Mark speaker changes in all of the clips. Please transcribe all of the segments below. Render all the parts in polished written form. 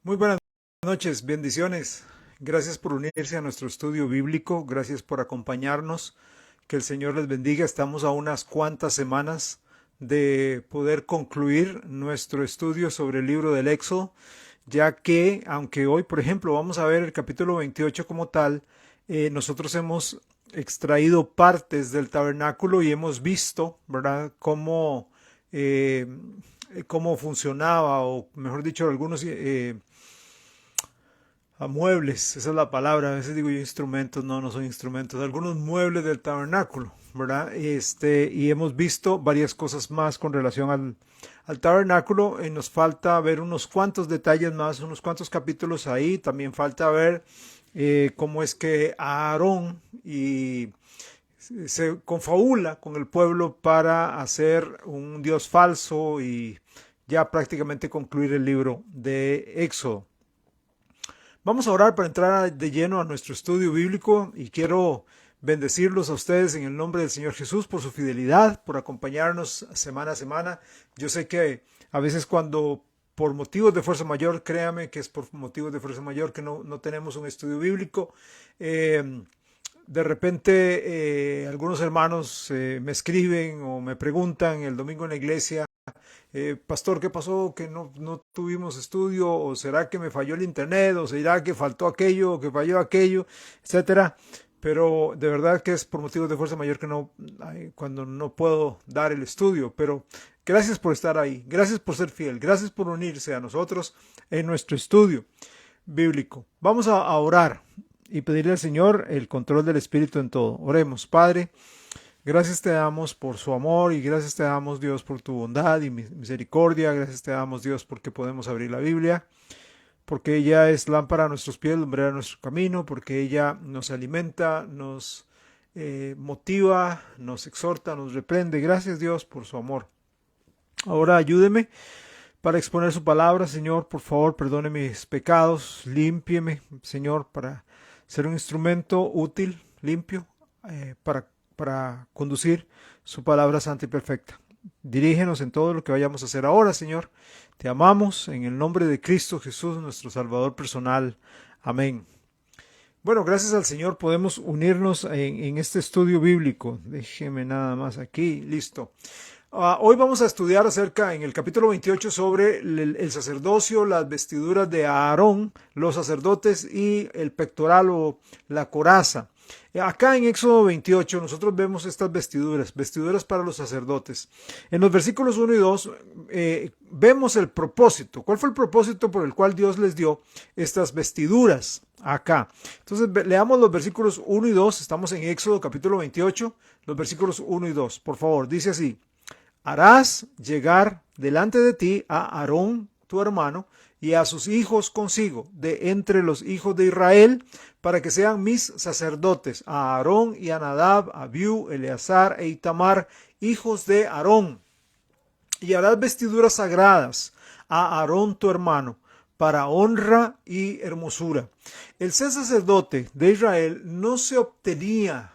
Speaker 1: Muy buenas noches, bendiciones. Gracias por unirse a nuestro estudio bíblico, gracias por acompañarnos. Que el Señor les bendiga. Estamos a unas cuantas semanas de poder concluir nuestro estudio sobre el libro del Éxodo, ya que, aunque hoy, por ejemplo, vamos a ver el capítulo 28 como tal, nosotros hemos extraído partes del tabernáculo y hemos visto, ¿verdad?, eh, cómo funcionaba, o mejor dicho, algunos a muebles, esa es la palabra, a veces digo yo instrumentos, no, no son instrumentos, algunos muebles del tabernáculo, ¿verdad? Y hemos visto varias cosas más con relación al tabernáculo, y nos falta ver unos cuantos detalles más, unos cuantos capítulos ahí, también falta ver cómo es que Aarón se confabula con el pueblo para hacer un dios falso y ya prácticamente concluir el libro de Éxodo. Vamos a orar para entrar de lleno a nuestro estudio bíblico y quiero bendecirlos a ustedes en el nombre del Señor Jesús por su fidelidad, por acompañarnos semana a semana. Yo sé que a veces cuando por motivos de fuerza mayor, créame que es por motivos de fuerza mayor que no tenemos un estudio bíblico. De repente algunos hermanos me escriben o me preguntan el domingo en la iglesia, pastor, ¿qué pasó? ¿Que no tuvimos estudio? ¿O será que me falló el internet? ¿O será que faltó aquello? ¿O que falló aquello? Etcétera. Pero de verdad que es por motivos de fuerza mayor que cuando no puedo dar el estudio. Pero gracias por estar ahí. Gracias por ser fiel. Gracias por unirse a nosotros en nuestro estudio bíblico. Vamos a orar y pedirle al Señor el control del Espíritu en todo. Oremos, Padre. Gracias te damos por su amor y gracias te damos, Dios, por tu bondad y misericordia. Gracias te damos, Dios, porque podemos abrir la Biblia, porque ella es lámpara a nuestros pies, lumbrera a nuestro camino, porque ella nos alimenta, nos motiva, nos exhorta, nos reprende. Gracias, Dios, por su amor. Ahora ayúdeme para exponer su palabra, Señor. Por favor, perdone mis pecados, límpieme, Señor, para ser un instrumento útil, limpio, para conducir su palabra santa y perfecta. Dirígenos en todo lo que vayamos a hacer ahora, Señor. Te amamos en el nombre de Cristo Jesús, nuestro Salvador personal. Amén. Bueno, gracias al Señor podemos unirnos en este estudio bíblico. Déjeme nada más aquí. Listo. Hoy vamos a estudiar acerca en el capítulo 28 sobre el sacerdocio, las vestiduras de Aarón, los sacerdotes y el pectoral o la coraza. Acá en Éxodo 28 nosotros vemos estas vestiduras para los sacerdotes. En los versículos 1 y 2 vemos el propósito. ¿Cuál fue el propósito por el cual Dios les dio estas vestiduras acá? Entonces leamos los versículos 1 y 2. Estamos en Éxodo capítulo 28, los versículos 1 y 2. Por favor, dice así: harás llegar delante de ti a Aarón, tu hermano, y a sus hijos consigo, de entre los hijos de Israel, para que sean mis sacerdotes, a Aarón y a Nadab, a Abiú, Eleazar e Itamar, hijos de Aarón. Y harás vestiduras sagradas a Aarón, tu hermano, para honra y hermosura. El ser sacerdote de Israel no se obtenía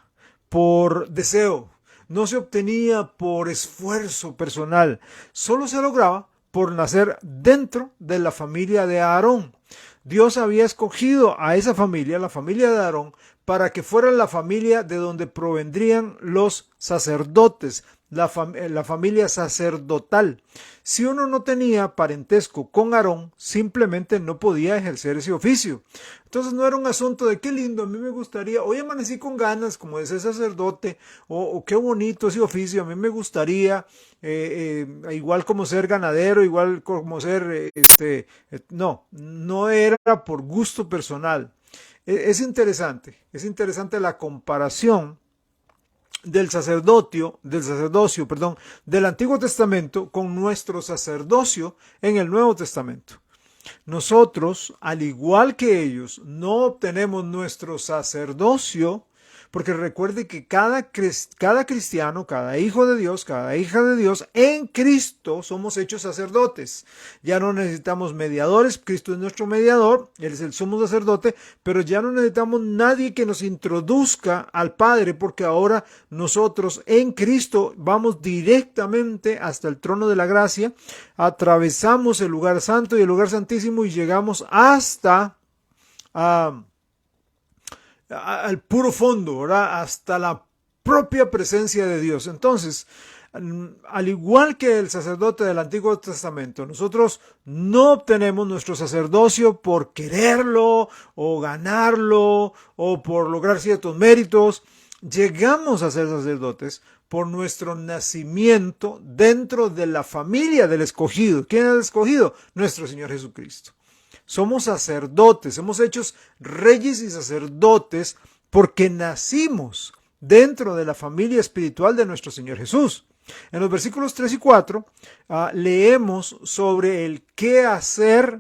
Speaker 1: por deseo, no se obtenía por esfuerzo personal, solo se lograba por nacer dentro de la familia de Aarón. Dios había escogido a esa familia, la familia de Aarón, para que fuera la familia de donde provendrían los sacerdotes, la familia sacerdotal. Si uno no tenía parentesco con Aarón, simplemente no podía ejercer ese oficio. Entonces no era un asunto de qué lindo, a mí me gustaría, hoy amanecí con ganas como de ser sacerdote, o qué bonito ese oficio, a mí me gustaría, igual como ser ganadero, igual como ser, no era por gusto personal. Es interesante la comparación del Antiguo Testamento con nuestro sacerdocio en el Nuevo Testamento. Nosotros, al igual que ellos, no obtenemos nuestro sacerdocio Porque recuerde que cada cristiano, cada hijo de Dios, cada hija de Dios, en Cristo somos hechos sacerdotes. Ya no necesitamos mediadores, Cristo es nuestro mediador, Él es el sumo sacerdote, pero ya no necesitamos nadie que nos introduzca al Padre, porque ahora nosotros en Cristo vamos directamente hasta el trono de la gracia, atravesamos el lugar santo y el lugar santísimo y llegamos hasta al puro fondo, ¿verdad? Hasta la propia presencia de Dios. Entonces, al igual que el sacerdote del Antiguo Testamento, nosotros no obtenemos nuestro sacerdocio por quererlo o ganarlo o por lograr ciertos méritos. Llegamos a ser sacerdotes por nuestro nacimiento dentro de la familia del escogido. ¿Quién es el escogido? Nuestro Señor Jesucristo. Somos sacerdotes, somos hechos reyes y sacerdotes porque nacimos dentro de la familia espiritual de nuestro Señor Jesús. En los versículos 3 y 4 leemos sobre el qué hacer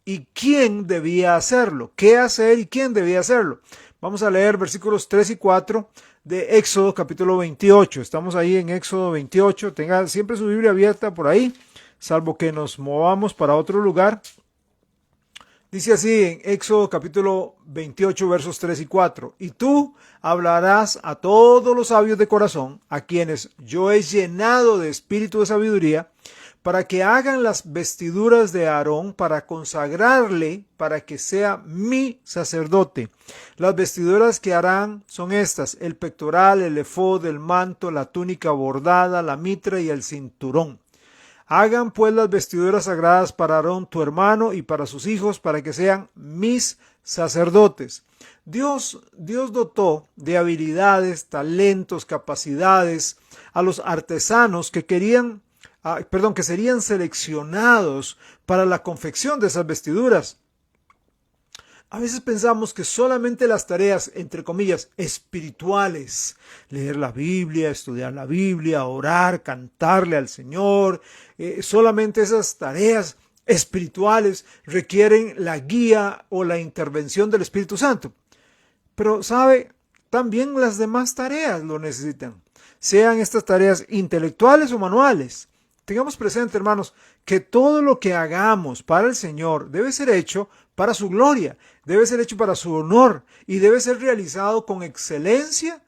Speaker 1: y quién debía hacerlo. ¿Qué hacer y quién debía hacerlo? Vamos a leer versículos 3 y 4 de Éxodo capítulo 28. Estamos ahí en Éxodo 28. Tenga siempre su Biblia abierta por ahí, salvo que nos movamos para otro lugar. Dice así en Éxodo capítulo 28 versos 3 y 4. Y tú hablarás a todos los sabios de corazón, a quienes yo he llenado de espíritu de sabiduría, para que hagan las vestiduras de Aarón, para consagrarle, para que sea mi sacerdote. Las vestiduras que harán son estas: el pectoral, el efod, el manto, la túnica bordada, la mitra y el cinturón. Hagan pues las vestiduras sagradas para Aarón tu hermano y para sus hijos, para que sean mis sacerdotes. Dios dotó de habilidades, talentos, capacidades a los artesanos que serían seleccionados para la confección de esas vestiduras. A veces pensamos que solamente las tareas, entre comillas, espirituales, leer la Biblia, estudiar la Biblia, orar, cantarle al Señor, solamente esas tareas espirituales requieren la guía o la intervención del Espíritu Santo. Pero, ¿sabe? También las demás tareas lo necesitan, sean estas tareas intelectuales o manuales. Tengamos presente, hermanos, que todo lo que hagamos para el Señor debe ser hecho para su gloria, debe ser hecho para su honor y debe ser realizado con excelencia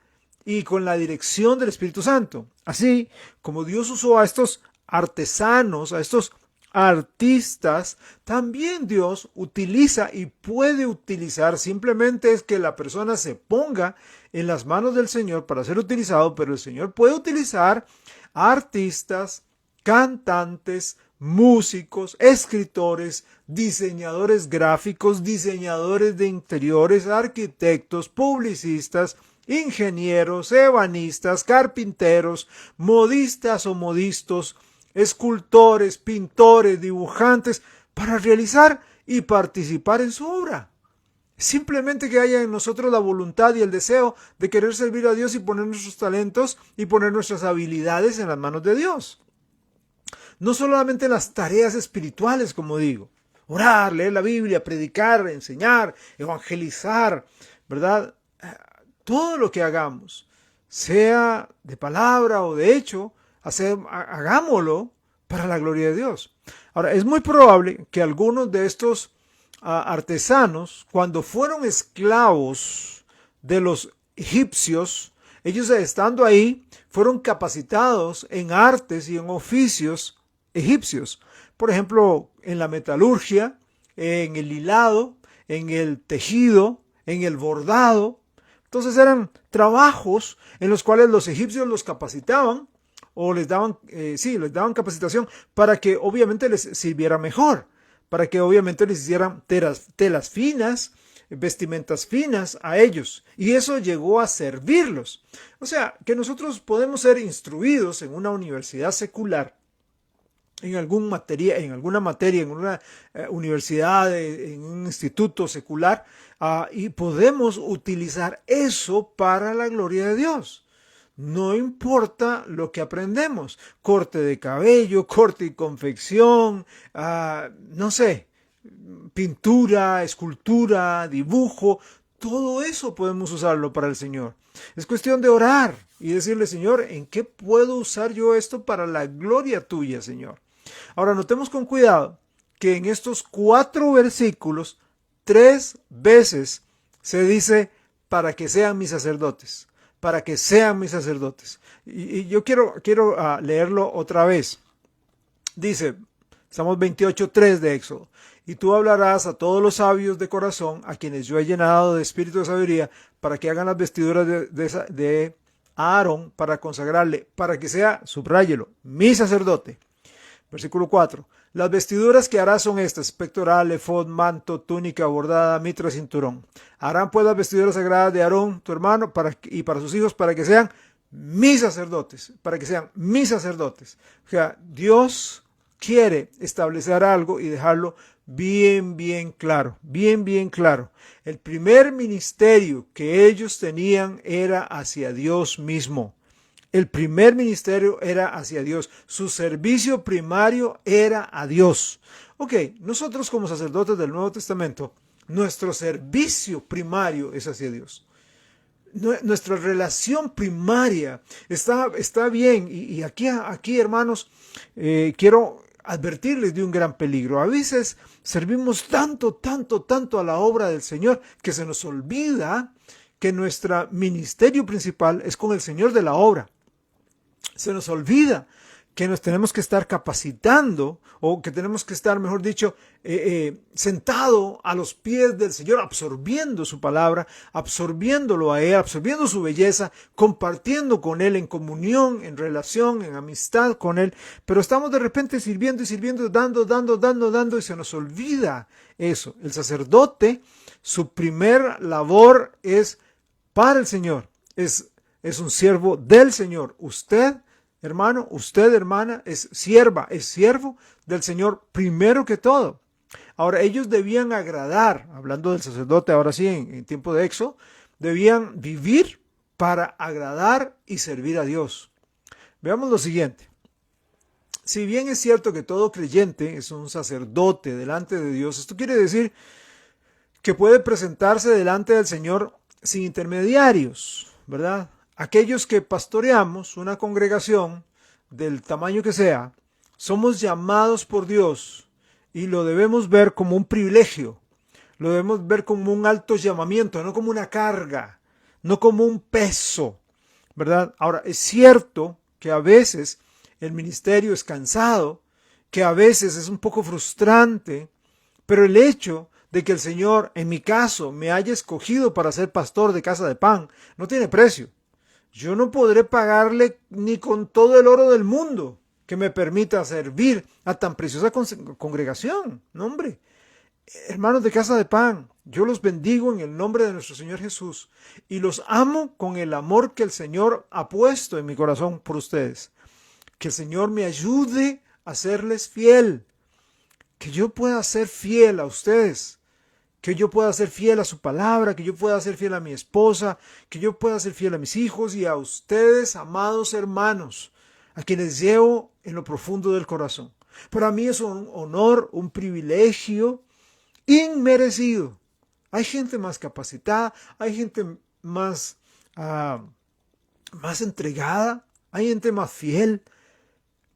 Speaker 1: y con la dirección del Espíritu Santo. Así como Dios usó a estos artesanos, a estos artistas, también Dios utiliza y puede utilizar, simplemente es que la persona se ponga en las manos del Señor para ser utilizado, pero el Señor puede utilizar artistas, cantantes, músicos, escritores, diseñadores gráficos, diseñadores de interiores, arquitectos, publicistas, ingenieros, ebanistas, carpinteros, modistas o modistas, escultores, pintores, dibujantes, para realizar y participar en su obra. Simplemente que haya en nosotros la voluntad y el deseo de querer servir a Dios y poner nuestros talentos y poner nuestras habilidades en las manos de Dios. No solamente las tareas espirituales, como digo, orar, leer la Biblia, predicar, enseñar, evangelizar, ¿verdad? Todo lo que hagamos, sea de palabra o de hecho, hagámoslo para la gloria de Dios. Ahora, es muy probable que algunos de estos artesanos, cuando fueron esclavos de los egipcios, ellos estando ahí, fueron capacitados en artes y en oficios egipcios. Por ejemplo, en la metalurgia, en el hilado, en el tejido, en el bordado. Entonces eran trabajos en los cuales los egipcios los capacitaban o les daban capacitación para que obviamente les sirviera mejor, para que obviamente les hicieran telas finas, vestimentas finas a ellos, y eso llegó a servirlos. O sea, que nosotros podemos ser instruidos en una universidad secular, en alguna materia, en una universidad, en un instituto secular, y podemos utilizar eso para la gloria de Dios. No importa lo que aprendemos, corte de cabello, corte y confección, pintura, escultura, dibujo, Todo eso podemos usarlo para el Señor. Es cuestión de orar y decirle, Señor, ¿en qué puedo usar yo esto para la gloria tuya, Señor? Ahora, notemos con cuidado que en estos 4 versículos, 3 veces se dice para que sean mis sacerdotes, para que sean mis sacerdotes. Y yo quiero leerlo otra vez. Dice, estamos 28:3 de Éxodo. Y tú hablarás a todos los sabios de corazón, a quienes yo he llenado de espíritu de sabiduría, para que hagan las vestiduras de Aarón para consagrarle, para que sea, subráyelo, mi sacerdote. Versículo 4. Las vestiduras que harás son estas: pectoral, efod, manto, túnica bordada, mitra, cinturón. Harán pues las vestiduras sagradas de Aarón, tu hermano, y para sus hijos, para que sean mis sacerdotes, para que sean mis sacerdotes. O sea, Dios quiere establecer algo y dejarlo bien claro, bien claro. El primer ministerio que ellos tenían era hacia Dios mismo. El primer ministerio era hacia Dios. Su servicio primario era a Dios. Ok, nosotros como sacerdotes del Nuevo Testamento, nuestro servicio primario es hacia Dios. Nuestra relación primaria está bien. Y aquí, hermanos, quiero advertirles de un gran peligro. A veces servimos tanto a la obra del Señor que se nos olvida que nuestro ministerio principal es con el Señor de la obra. Se nos olvida que nos tenemos que estar capacitando, o que tenemos que estar, mejor dicho, sentado a los pies del Señor, absorbiendo su palabra, absorbiéndolo a Él, absorbiendo su belleza, compartiendo con Él en comunión, en relación, en amistad con Él. Pero estamos de repente sirviendo, dando, y se nos olvida eso. El sacerdote, su primer labor es para el Señor, es un siervo del Señor. Usted, hermano, usted, hermana, es siervo del Señor primero que todo. Ahora, ellos debían agradar, hablando del sacerdote ahora sí, en tiempo de Éxodo, debían vivir para agradar y servir a Dios. Veamos lo siguiente. Si bien es cierto que todo creyente es un sacerdote delante de Dios, esto quiere decir que puede presentarse delante del Señor sin intermediarios, ¿verdad? Aquellos que pastoreamos una congregación del tamaño que sea, somos llamados por Dios y lo debemos ver como un privilegio, lo debemos ver como un alto llamamiento, no como una carga, no como un peso, ¿verdad? Ahora, es cierto que a veces el ministerio es cansado, que a veces es un poco frustrante, pero el hecho de que el Señor, en mi caso, me haya escogido para ser pastor de Casa de Pan, no tiene precio. Yo no podré pagarle ni con todo el oro del mundo que me permita servir a tan preciosa congregación. No, hombre. Hermanos de Casa de Pan, yo los bendigo en el nombre de nuestro Señor Jesús y los amo con el amor que el Señor ha puesto en mi corazón por ustedes. Que el Señor me ayude a serles fiel, que yo pueda ser fiel a ustedes, que yo pueda ser fiel a su palabra, que yo pueda ser fiel a mi esposa, que yo pueda ser fiel a mis hijos y a ustedes, amados hermanos, a quienes llevo en lo profundo del corazón. Para mí es un honor, un privilegio inmerecido. Hay gente más capacitada, hay gente más entregada, hay gente más fiel,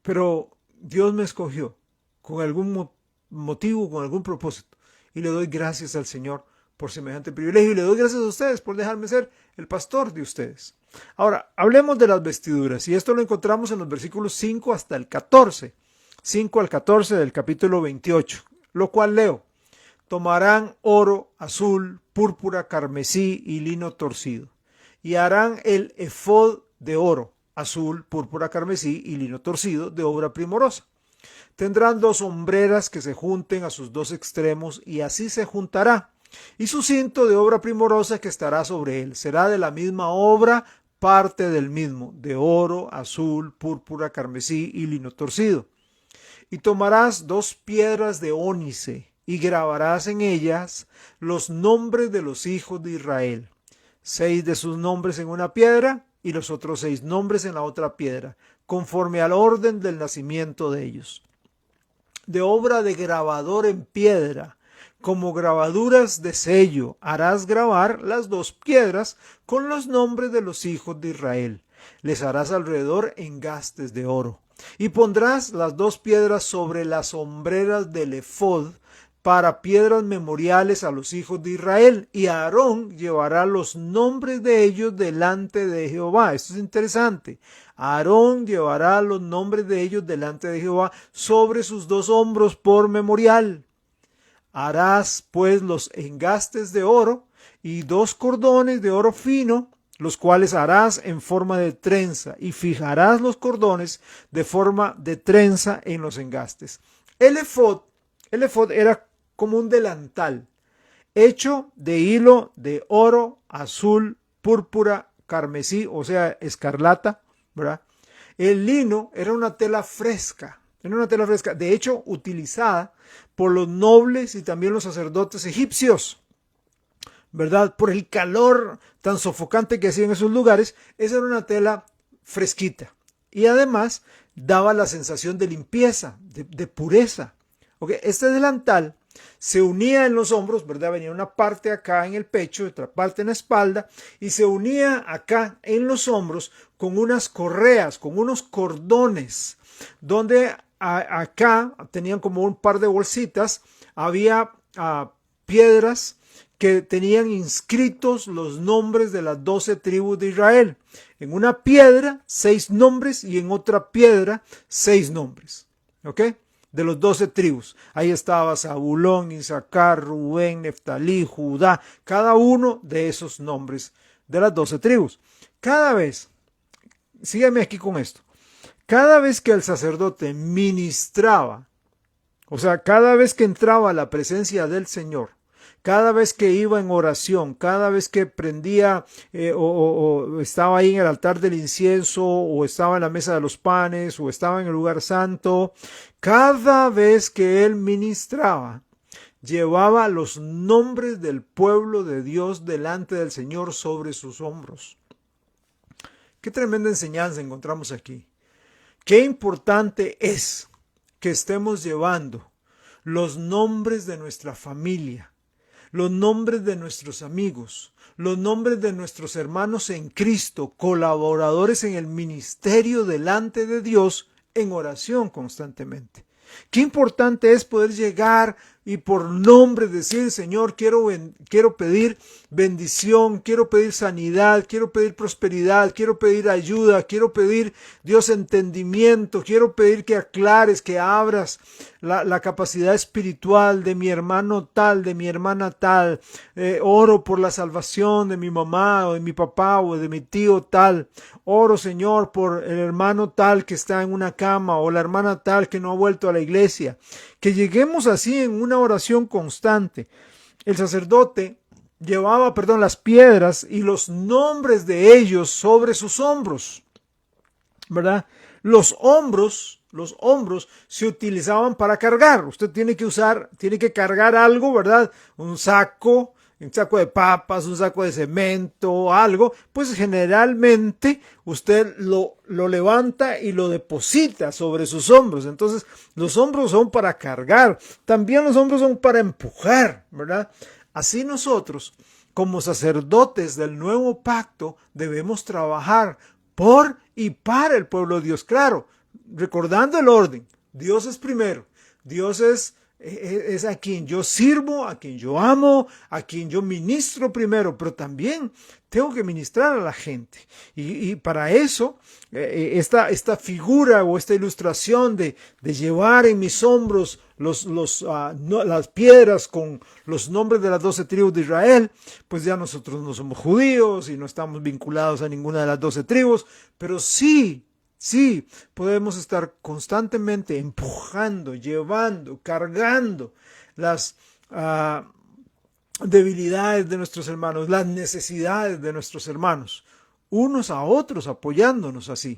Speaker 1: pero Dios me escogió con algún motivo, con algún propósito. Y le doy gracias al Señor por semejante privilegio. Y le doy gracias a ustedes por dejarme ser el pastor de ustedes. Ahora, hablemos de las vestiduras. Y esto lo encontramos en los versículos 5 hasta el 14. 5 al 14 del capítulo 28. Lo cual leo. Tomarán oro, azul, púrpura, carmesí y lino torcido. Y harán el efod de oro, azul, púrpura, carmesí y lino torcido de obra primorosa. Tendrán 2 hombreras que se junten a sus 2 extremos y así se juntará. Y su cinto de obra primorosa que estará sobre él será de la misma obra, parte del mismo, de oro, azul, púrpura, carmesí y lino torcido. Y tomarás 2 piedras de ónice y grabarás en ellas los nombres de los hijos de Israel. 6 de sus nombres en una piedra y los otros 6 nombres en la otra piedra, conforme al orden del nacimiento de ellos. De obra de grabador en piedra, como grabaduras de sello. Harás grabar las 2 piedras con los nombres de los hijos de Israel. Les harás alrededor engastes de oro. Y pondrás las 2 piedras sobre las hombreras del efod para piedras memoriales a los hijos de Israel, y Aarón llevará los nombres de ellos delante de Jehová. Esto es interesante. Aarón llevará los nombres de ellos delante de Jehová sobre sus 2 hombros por memorial. Harás pues los engastes de oro y 2 cordones de oro fino, los cuales harás en forma de trenza, y fijarás los cordones de forma de trenza en los engastes. El efod era como un delantal, hecho de hilo de oro, azul, púrpura, carmesí, o sea, escarlata, ¿verdad? El lino era una tela fresca, de hecho utilizada por los nobles y también los sacerdotes egipcios, ¿verdad? Por el calor tan sofocante que hacía en esos lugares, esa era una tela fresquita y además daba la sensación de limpieza, de pureza. Okay. Este delantal se unía en los hombros, ¿verdad? Venía una parte acá en el pecho, otra parte en la espalda, y se unía acá en los hombros con unas correas, con unos cordones, donde acá tenían como un par de bolsitas, había piedras que tenían inscritos los nombres de las 12 tribus de Israel. En una piedra 6 nombres y en otra piedra 6 nombres. ¿Ok? De los 12 tribus. Ahí estaba Zabulón, Isaacar, Rubén, Neftalí, Judá, cada uno de esos nombres de las 12 tribus. Cada vez, sígueme aquí con esto, cada vez que el sacerdote ministraba, o sea, cada vez que entraba a la presencia del Señor, cada vez que iba en oración, cada vez que prendía o estaba ahí en el altar del incienso, o estaba en la mesa de los panes, o estaba en el lugar santo, cada vez que él ministraba, llevaba los nombres del pueblo de Dios delante del Señor sobre sus hombros. Qué tremenda enseñanza encontramos aquí. Qué importante es que estemos llevando los nombres de nuestra familia, los nombres de nuestros amigos, los nombres de nuestros hermanos en Cristo, colaboradores en el ministerio delante de Dios, en oración constantemente. Qué importante es poder llegar y por nombre decir: Señor, quiero pedir bendición, quiero pedir sanidad, quiero pedir prosperidad, quiero pedir ayuda, quiero pedir, Dios, entendimiento, quiero pedir que aclares, que abras la capacidad espiritual de mi hermano tal, de mi hermana tal. Oro por la salvación de mi mamá o de mi papá o de mi tío tal. Oro, Señor, por el hermano tal que está en una cama, o la hermana tal que no ha vuelto a la iglesia. Que lleguemos así en una oración constante. El sacerdote llevaba, las piedras y los nombres de ellos sobre sus hombros, ¿verdad? Los hombros se utilizaban para cargar. Usted tiene que cargar algo, ¿verdad? Un saco de papas, un saco de cemento, algo, pues generalmente usted lo levanta y lo deposita sobre sus hombros. Entonces, los hombros son para cargar, también los hombros son para empujar, ¿verdad? Así nosotros, como sacerdotes del nuevo pacto, debemos trabajar por y para el pueblo de Dios. Claro, recordando el orden. Dios es primero. Dios es a quien yo sirvo, a quien yo amo, a quien yo ministro primero, pero también tengo que ministrar a la gente. Y para eso, esta figura o esta ilustración de llevar en mis hombros las piedras con los nombres de las 12 tribus de Israel, pues ya nosotros no somos judíos y no estamos vinculados a ninguna de las 12 tribus, pero sí, podemos estar constantemente empujando, llevando, cargando las debilidades de nuestros hermanos, las necesidades de nuestros hermanos, unos a otros, apoyándonos así.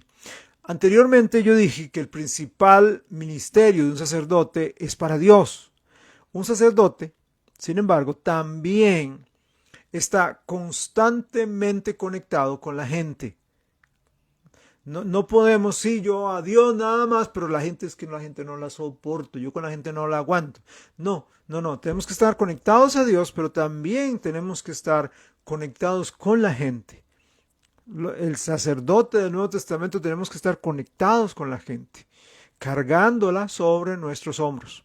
Speaker 1: Anteriormente yo dije que el principal ministerio de un sacerdote es para Dios. Un sacerdote, sin embargo, también está constantemente conectado con la gente. No, no podemos, sí, yo a Dios nada más, pero la gente es que la gente no la soporto, yo con la gente no la aguanto. No, no, no, tenemos que estar conectados a Dios, pero también tenemos que estar conectados con la gente. El sacerdote del Nuevo Testamento tenemos que estar conectados con la gente, cargándola sobre nuestros hombros.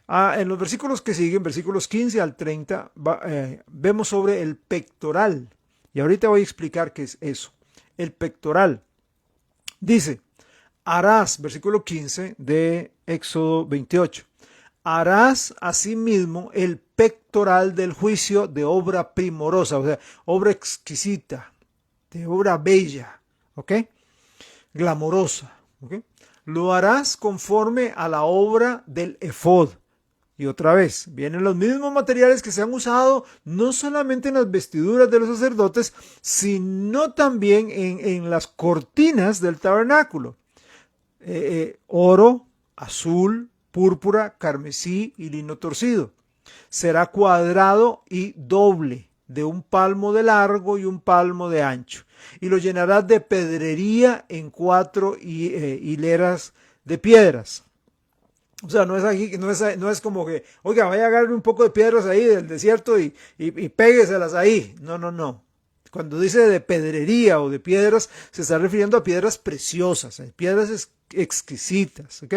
Speaker 1: En los versículos que siguen, versículos 15 al 30, vemos sobre el pectoral. Y ahorita voy a explicar qué es eso. El pectoral. Dice, harás, versículo 15 de Éxodo 28, harás asimismo el pectoral del juicio de obra primorosa, o sea, obra exquisita, de obra bella, ¿ok? Glamorosa, ¿ok? Lo harás conforme a la obra del efod. Y otra vez, vienen los mismos materiales que se han usado no solamente en las vestiduras de los sacerdotes, sino también en las cortinas del tabernáculo. Oro, azul, púrpura, carmesí y lino torcido. Será cuadrado y doble, de 1 palmo de largo y 1 palmo de ancho. Y lo llenarás de pedrería en 4 hileras de piedras. O sea, no es aquí, no es como que, oiga, vaya a agarrar un poco de piedras ahí del desierto y pégueselas ahí. No, no, no. Cuando dice de pedrería o de piedras, se está refiriendo a piedras preciosas, a piedras exquisitas, ¿ok?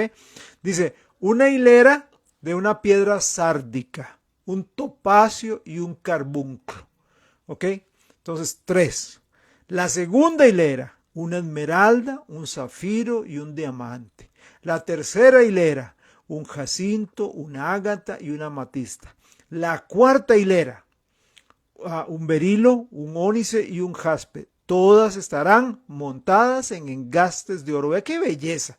Speaker 1: Dice, una hilera de una piedra sárdica, un topacio y un carbunclo, ¿ok? Entonces, 3. La segunda hilera, una esmeralda, un zafiro y un diamante. La tercera hilera, un jacinto, una ágata y una amatista. La cuarta hilera, un berilo, un ónice y un jaspe. Todas estarán montadas en engastes de oro. Vea qué belleza.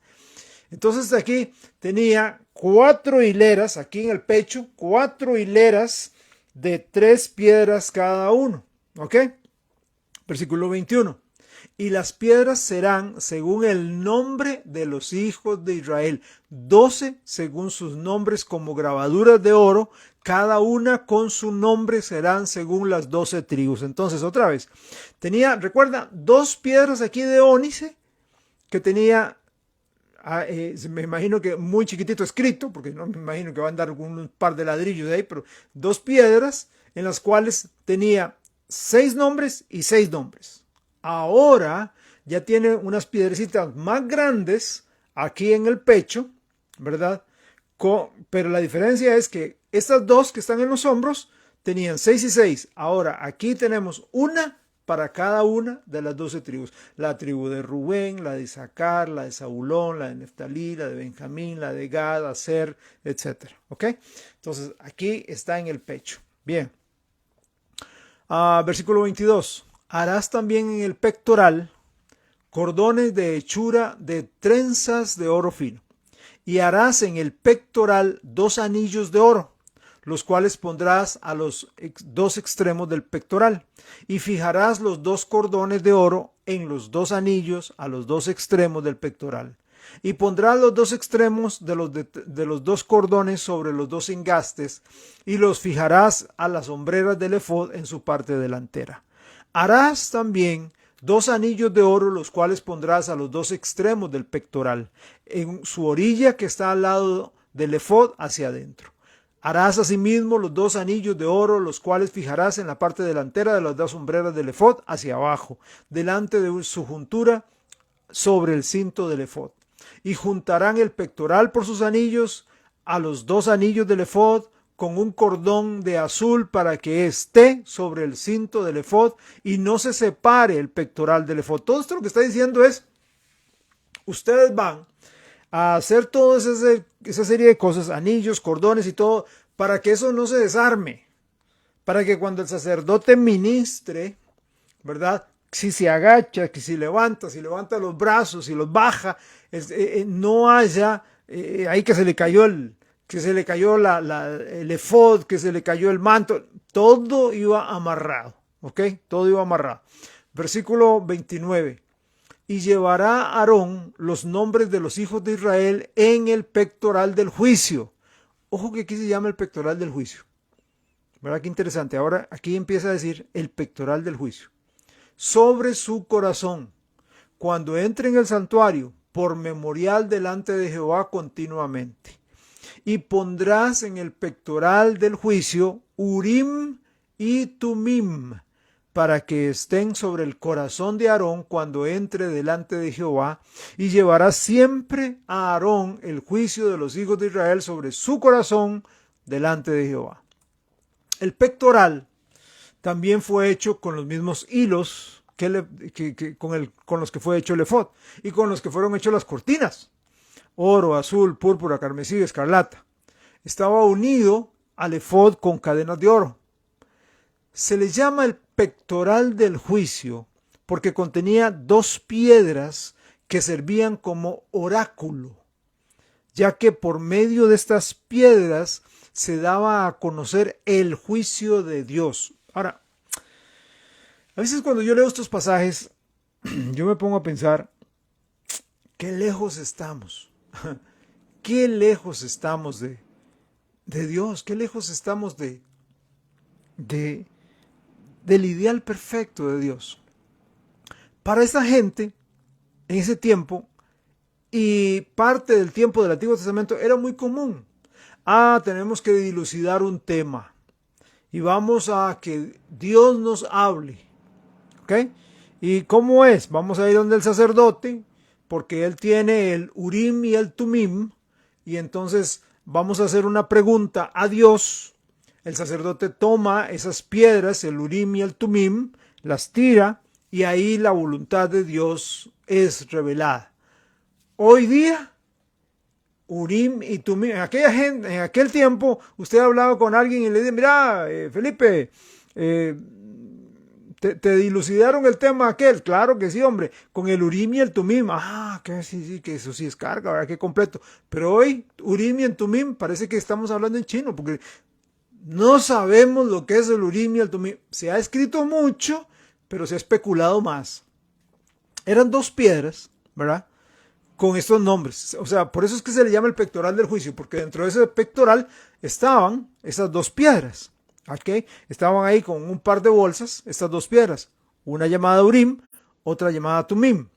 Speaker 1: Entonces aquí tenía 4 hileras, aquí en el pecho, 4 hileras de 3 piedras cada uno. ¿Ok? Versículo 21. Y las piedras serán según el nombre de los hijos de Israel, 12 según sus nombres como grabaduras de oro, cada una con su nombre serán según las 12 tribus. Entonces, otra vez, tenía, recuerda, 2 piedras aquí de ónice, que tenía, me imagino que muy chiquitito escrito, porque no me imagino que va a andar con un par de ladrillos de ahí, pero 2 piedras en las cuales tenía 6 nombres y 6 nombres. Ahora ya tiene unas piedrecitas más grandes aquí en el pecho, ¿verdad? Pero la diferencia es que estas 2 que están en los hombros tenían 6 y 6. Ahora aquí tenemos una para cada una de las 12 tribus. La tribu de Rubén, la de Isaacar, la de Zabulón, la de Neftalí, la de Benjamín, la de Gad, Aser, etc. ¿Ok? Entonces aquí está en el pecho. Bien. Versículo 22. Harás también en el pectoral cordones de hechura de trenzas de oro fino. Y harás en el pectoral 2 anillos de oro, los cuales pondrás a los 2 extremos del pectoral. Y fijarás los 2 cordones de oro en los 2 anillos a los 2 extremos del pectoral. Y pondrás los 2 extremos de los 2 cordones sobre los 2 engastes y los fijarás a las hombreras del efod en su parte delantera. Harás también 2 anillos de oro, los cuales pondrás a los 2 extremos del pectoral, en su orilla que está al lado del efod hacia adentro. Harás asimismo los 2 anillos de oro, los cuales fijarás en la parte delantera de las 2 hombreras del efod hacia abajo, delante de su juntura sobre el cinto del efod. Y juntarán el pectoral por sus anillos a los 2 anillos del efod con un cordón de azul para que esté sobre el cinto del efod y no se separe el pectoral del efod. Todo esto lo que está diciendo es, ustedes van a hacer toda esa serie de cosas, anillos, cordones y todo, para que eso no se desarme, para que cuando el sacerdote ministre, ¿verdad? Si se agacha, que si levanta los brazos, si los baja, no haya ahí que se le cayó el efod, que se le cayó el manto, todo iba amarrado, ¿ok? Todo iba amarrado. Versículo 29. Y llevará Aarón los nombres de los hijos de Israel en el pectoral del juicio. Ojo que aquí se llama el pectoral del juicio. ¿Verdad? Qué interesante. Ahora aquí empieza a decir el pectoral del juicio. Sobre su corazón, cuando entre en el santuario por memorial delante de Jehová continuamente. Y pondrás en el pectoral del juicio Urim y Tumim, para que estén sobre el corazón de Aarón cuando entre delante de Jehová, y llevará siempre a Aarón el juicio de los hijos de Israel sobre su corazón delante de Jehová. El pectoral también fue hecho con los mismos hilos con los que fue hecho el efod y con los que fueron hechas las cortinas: oro, azul, púrpura, carmesí y escarlata. Estaba unido al efod con cadenas de oro. Se le llama el pectoral del juicio porque contenía 2 piedras que servían como oráculo, ya que por medio de estas piedras se daba a conocer el juicio de Dios. Ahora, a veces cuando yo leo estos pasajes, yo me pongo a pensar, qué lejos estamos, qué lejos estamos de Dios, qué lejos estamos del ideal perfecto de Dios. Para esa gente, en ese tiempo, y parte del tiempo del Antiguo Testamento, era muy común. Tenemos que dilucidar un tema y vamos a que Dios nos hable. ¿Ok? ¿Y cómo es? Vamos a ir donde el sacerdote, porque él tiene el Urim y el Tumim, y entonces vamos a hacer una pregunta a Dios. El sacerdote toma esas piedras, el Urim y el Tumim, las tira, y ahí la voluntad de Dios es revelada. Hoy día, Urim y Tumim, en aquel tiempo, usted hablaba con alguien y le dice, mira, Felipe, te dilucidaron el tema aquel. Claro que sí, hombre, con el Urim y el Tumim. Que sí, que eso sí es carga, ¿verdad? Qué completo. Pero hoy, Urim y el Tumim, parece que estamos hablando en chino, porque no sabemos lo que es el Urim y el Tumim. Se ha escrito mucho, pero se ha especulado más. Eran 2 piedras, ¿verdad?, con estos nombres. O sea, por eso es que se le llama el pectoral del juicio, porque dentro de ese pectoral estaban esas 2 piedras. ¿Okay? Estaban ahí con un par de bolsas, estas 2 piedras, una llamada Urim, otra llamada Tumim.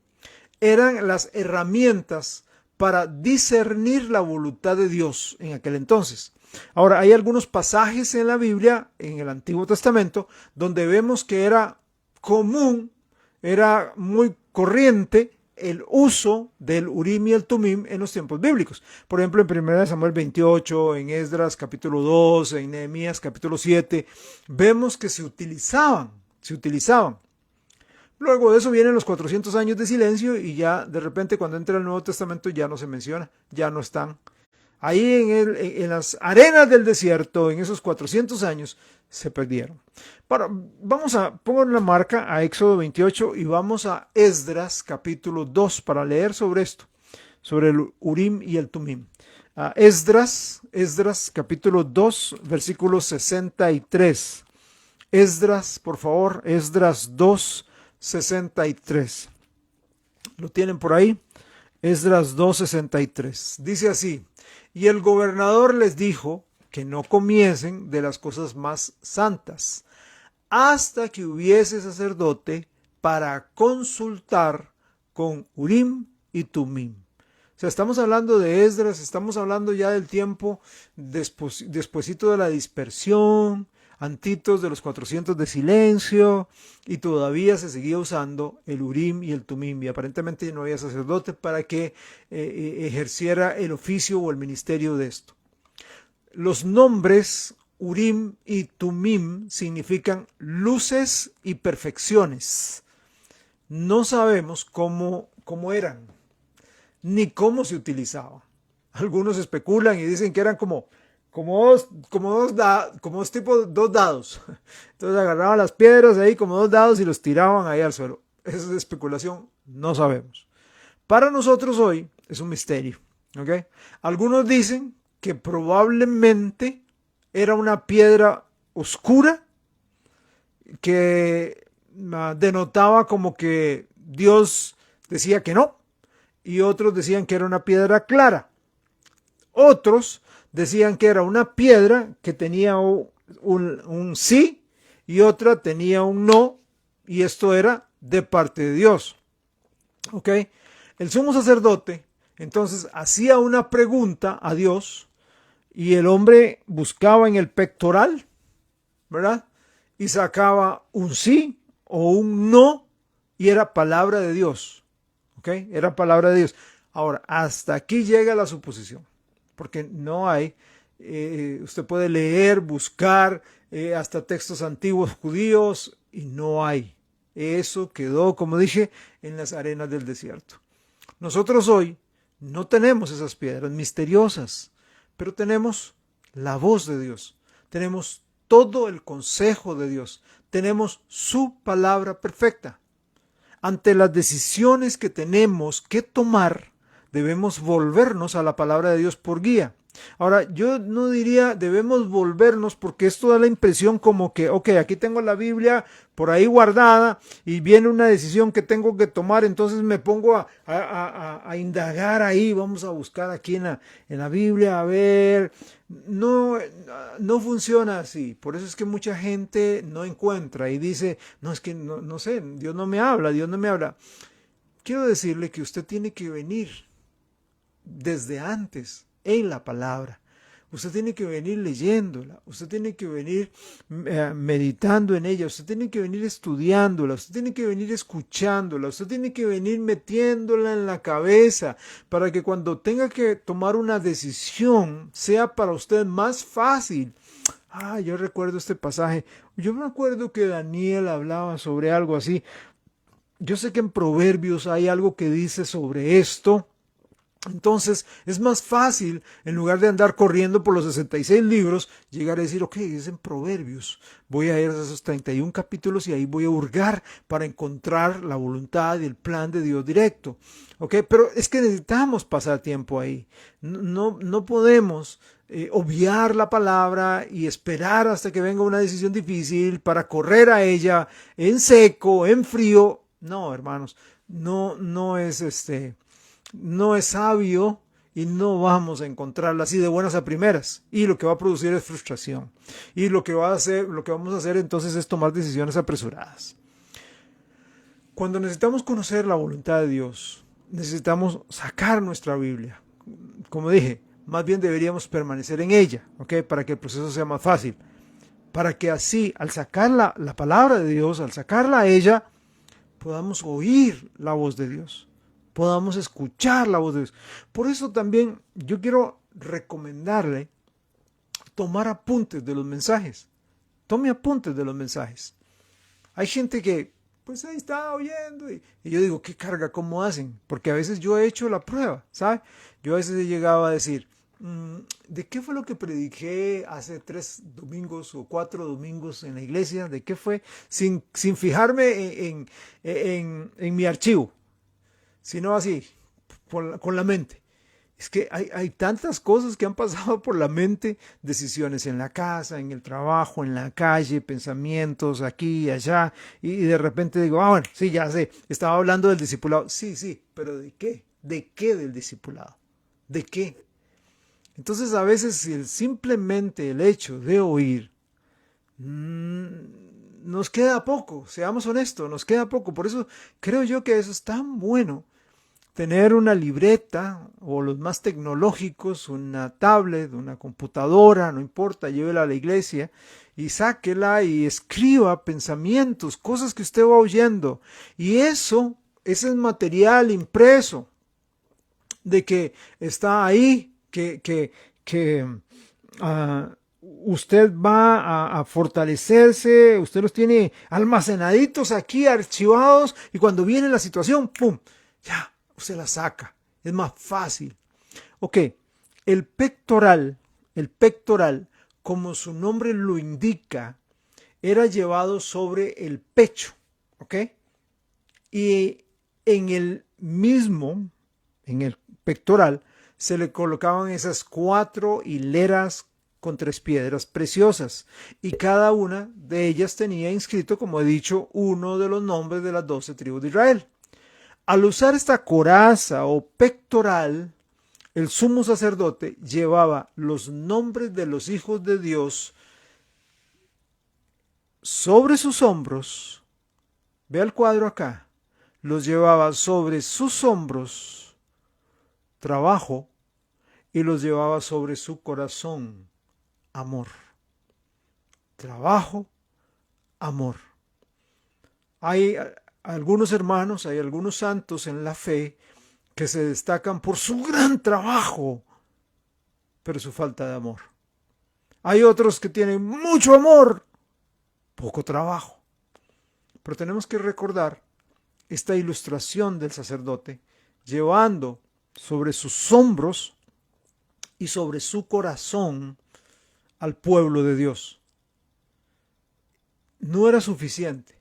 Speaker 1: Eran las herramientas para discernir la voluntad de Dios en aquel entonces. Ahora, hay algunos pasajes en la Biblia, en el Antiguo Testamento, donde vemos que era común, era muy corriente el uso del Urim y el Tumim en los tiempos bíblicos. Por ejemplo, en 1 Samuel 28, en Esdras capítulo 2, en Nehemías capítulo 7, vemos que se utilizaban. Luego de eso vienen los 400 años de silencio y ya de repente cuando entra el Nuevo Testamento ya no se menciona, ya no están. Ahí en las arenas del desierto, en esos 400 años, se perdieron. Pongo una marca a Éxodo 28 y vamos a Esdras capítulo 2 para leer sobre esto, sobre el Urim y el Tumim. Esdras capítulo 2, versículo 63. Esdras, por favor, Esdras 2, 63. ¿Lo tienen por ahí? Esdras 2, 63. Dice así: y el gobernador les dijo que no comiesen de las cosas más santas, hasta que hubiese sacerdote para consultar con Urim y Tumim. O sea, estamos hablando de Esdras, estamos hablando ya del tiempo despuesito de la dispersión, antitos de los 400 de silencio, y todavía se seguía usando el Urim y el Tumim, y aparentemente no había sacerdote para que ejerciera el oficio o el ministerio de esto. Los nombres Urim y Tumim significan luces y perfecciones. No sabemos cómo eran, ni cómo se utilizaban. Algunos especulan y dicen que eran como dos dados. Entonces agarraban las piedras ahí como 2 dados y los tiraban ahí al suelo. Esa es especulación, no sabemos. Para nosotros hoy es un misterio. ¿Okay? Algunos dicen que probablemente era una piedra oscura que denotaba como que Dios decía que no, y otros decían que era una piedra clara. Otros decían que era una piedra que tenía un sí y otra tenía un no, y esto era de parte de Dios. ¿Ok? El sumo sacerdote entonces hacía una pregunta a Dios y el hombre buscaba en el pectoral, ¿verdad? Y sacaba un sí o un no y era palabra de Dios. ¿Ok? Era palabra de Dios. Ahora, hasta aquí llega la suposición, porque no hay, usted puede leer, buscar hasta textos antiguos judíos y no hay. Eso quedó, como dije, en las arenas del desierto. Nosotros hoy no tenemos esas piedras misteriosas, pero tenemos la voz de Dios, tenemos todo el consejo de Dios, tenemos su palabra perfecta. Ante las decisiones que tenemos que tomar, debemos volvernos a la palabra de Dios por guía. Ahora, yo no diría debemos volvernos porque esto da la impresión como que, ok, aquí tengo la Biblia por ahí guardada y viene una decisión que tengo que tomar, entonces me pongo a indagar ahí, vamos a buscar aquí en la Biblia, a ver. No, no funciona así. Por eso es que mucha gente no encuentra y dice, no, es que no sé, Dios no me habla, Dios no me habla. Quiero decirle que usted tiene que venir desde antes en la palabra. Usted tiene que venir leyéndola, usted tiene que venir meditando en ella, usted tiene que venir estudiándola, usted tiene que venir escuchándola, usted tiene que venir metiéndola en la cabeza para que cuando tenga que tomar una decisión sea para usted más fácil. Yo recuerdo este pasaje. Yo me acuerdo que Daniel hablaba sobre algo así. Yo sé que en Proverbios hay algo que dice sobre esto. Entonces es más fácil, en lugar de andar corriendo por los 66 libros, llegar a decir, ok, es en Proverbios. Voy a ir a esos 31 capítulos y ahí voy a hurgar para encontrar la voluntad y el plan de Dios directo. Ok, pero es que necesitamos pasar tiempo ahí. No podemos obviar la palabra y esperar hasta que venga una decisión difícil para correr a ella en seco, en frío. No, hermanos, no es no es sabio y no vamos a encontrarla así de buenas a primeras. Y lo que va a producir es frustración. Y lo que vamos a hacer entonces es tomar decisiones apresuradas. Cuando necesitamos conocer la voluntad de Dios, necesitamos sacar nuestra Biblia. Como dije, más bien deberíamos permanecer en ella, ¿ok? Para que el proceso sea más fácil. Para que así, al sacar la palabra de Dios, al sacarla a ella, podamos oír la voz de Dios. Podamos escuchar la voz de Dios. Por eso también yo quiero recomendarle tomar apuntes de los mensajes. Tome apuntes de los mensajes. Hay gente que, pues ahí está oyendo y yo digo, ¿qué carga? ¿Cómo hacen? Porque a veces yo he hecho la prueba, ¿sabe? Yo a veces he llegado a decir, ¿de qué fue lo que prediqué hace 3 domingos o 4 domingos en la iglesia? ¿De qué fue? Sin fijarme en mi archivo, sino así, con la mente. Es que hay tantas cosas que han pasado por la mente, decisiones en la casa, en el trabajo, en la calle, pensamientos aquí y allá, y de repente digo, bueno, sí, ya sé, estaba hablando del discipulado. Sí, pero ¿de qué? ¿De qué del discipulado? ¿De qué? Entonces a veces simplemente el hecho de oír nos queda poco, seamos honestos, nos queda poco. Por eso creo yo que eso es tan bueno tener una libreta o los más tecnológicos, una tablet, una computadora, no importa, llévela a la iglesia y sáquela y escriba pensamientos, cosas que usted va oyendo. Y ese es material impreso de que está ahí, que usted va a fortalecerse, usted los tiene almacenaditos aquí, archivados, y cuando viene la situación, ¡pum!, ya, usted la saca, es más fácil. Ok, el pectoral, como su nombre lo indica, era llevado sobre el pecho, ok, y en el pectoral, se le colocaban esas 4 hileras con 3 piedras preciosas, y cada una de ellas tenía inscrito, como he dicho, uno de los nombres de las 12 tribus de Israel. Al usar esta coraza o pectoral, el sumo sacerdote llevaba los nombres de los hijos de Dios sobre sus hombros. Vea el cuadro acá. los llevaba sobre sus hombros trabajo y los llevaba sobre su corazón amor. Trabajo, amor. Hay algunos hermanos, hay algunos santos en la fe que se destacan por su gran trabajo, pero su falta de amor. Hay otros que tienen mucho amor, poco trabajo. Pero tenemos que recordar esta ilustración del sacerdote llevando sobre sus hombros y sobre su corazón al pueblo de Dios. No era suficiente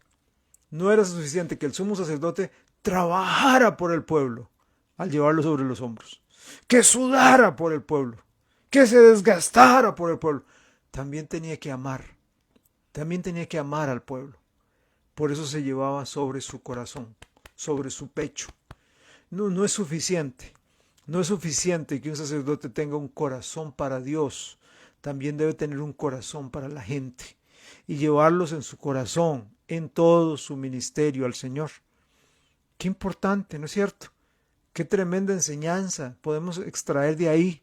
Speaker 1: que el sumo sacerdote trabajara por el pueblo al llevarlo sobre los hombros, que sudara por el pueblo, que se desgastara por el pueblo. También tenía que amar al pueblo. Por eso se llevaba sobre su corazón, sobre su pecho. No es suficiente. No es suficiente que un sacerdote tenga un corazón para Dios. También debe tener un corazón para la gente y llevarlos en su corazón, en todo su ministerio al Señor. Qué importante, ¿no es cierto? Qué tremenda enseñanza podemos extraer de ahí,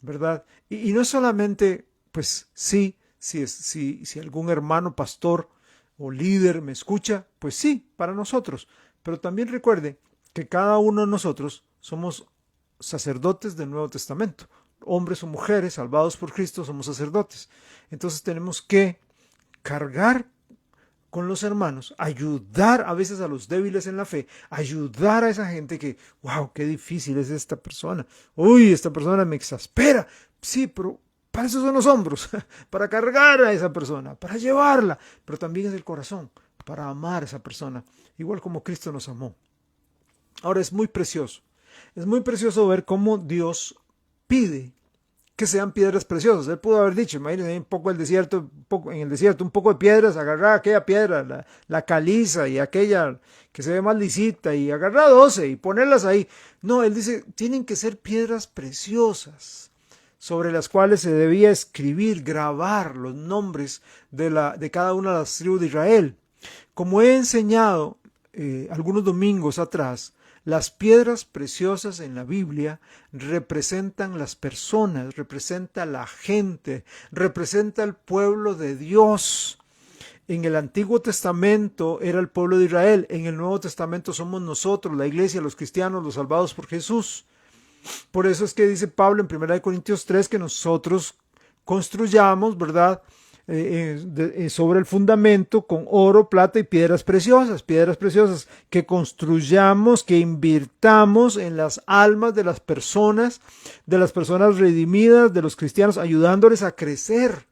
Speaker 1: ¿verdad? Y no solamente, pues sí, si algún hermano pastor o líder me escucha, pues sí, para nosotros. Pero también recuerde que cada uno de nosotros somos sacerdotes del Nuevo Testamento. Hombres o mujeres salvados por Cristo somos sacerdotes. Entonces tenemos que cargar con los hermanos, ayudar a veces a los débiles en la fe, ayudar a esa gente que, wow, qué difícil es esta persona. Uy, esta persona me exaspera. Sí, pero para eso son los hombros, para cargar a esa persona, para llevarla, pero también es el corazón, para amar a esa persona, igual como Cristo nos amó. Ahora es muy precioso ver cómo Dios pide que sean piedras preciosas. Él pudo haber dicho, imagínense, en el desierto, un poco de piedras, agarrar aquella piedra, la caliza y aquella que se ve más lisita, y agarrar 12 y ponerlas ahí. No, él dice, tienen que ser piedras preciosas, sobre las cuales se debía escribir, grabar los nombres de cada una de las tribus de Israel. Como he enseñado algunos domingos atrás, las piedras preciosas en la Biblia representan las personas, representa la gente, representa el pueblo de Dios. En el Antiguo Testamento era el pueblo de Israel, en el Nuevo Testamento somos nosotros, la iglesia, los cristianos, los salvados por Jesús. Por eso es que dice Pablo en 1 Corintios 3 que nosotros construyamos, ¿verdad?, sobre el fundamento con oro, plata y piedras preciosas, que construyamos, que invirtamos en las almas de las personas redimidas, de los cristianos, ayudándoles a crecer,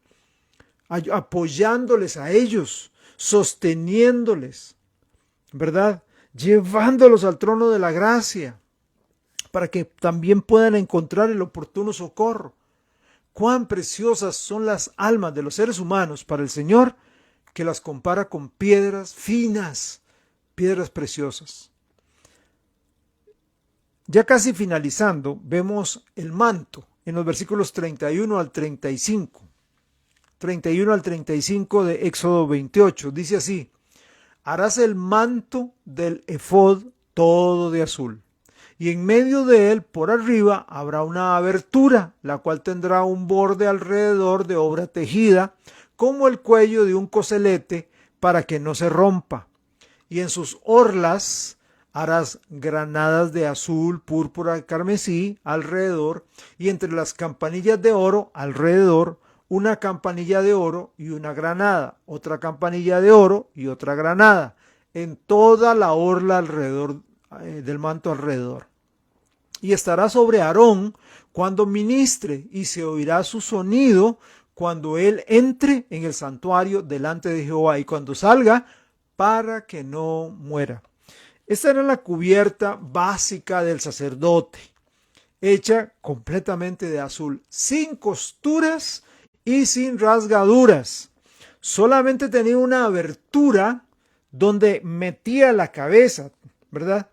Speaker 1: apoyándoles a ellos, sosteniéndoles, ¿verdad?, llevándolos al trono de la gracia, para que también puedan encontrar el oportuno socorro. Cuán preciosas son las almas de los seres humanos para el Señor, que las compara con piedras finas, piedras preciosas. Ya casi finalizando, vemos el manto en los versículos 31 al 35. 31 al 35 de Éxodo 28. Dice así: harás el manto del efod todo de azul, y en medio de él, por arriba, habrá una abertura, la cual tendrá un borde alrededor de obra tejida, como el cuello de un coselete, para que no se rompa. Y en sus orlas harás granadas de azul, púrpura y carmesí alrededor, y entre las campanillas de oro alrededor, una campanilla de oro y una granada, otra campanilla de oro y otra granada, en toda la orla alrededor del manto alrededor. Y estará sobre Aarón cuando ministre, y se oirá su sonido cuando él entre en el santuario delante de Jehová, y cuando salga, para que no muera. Esta era la cubierta básica del sacerdote, hecha completamente de azul, sin costuras y sin rasgaduras. Solamente tenía una abertura donde metía la cabeza, ¿verdad?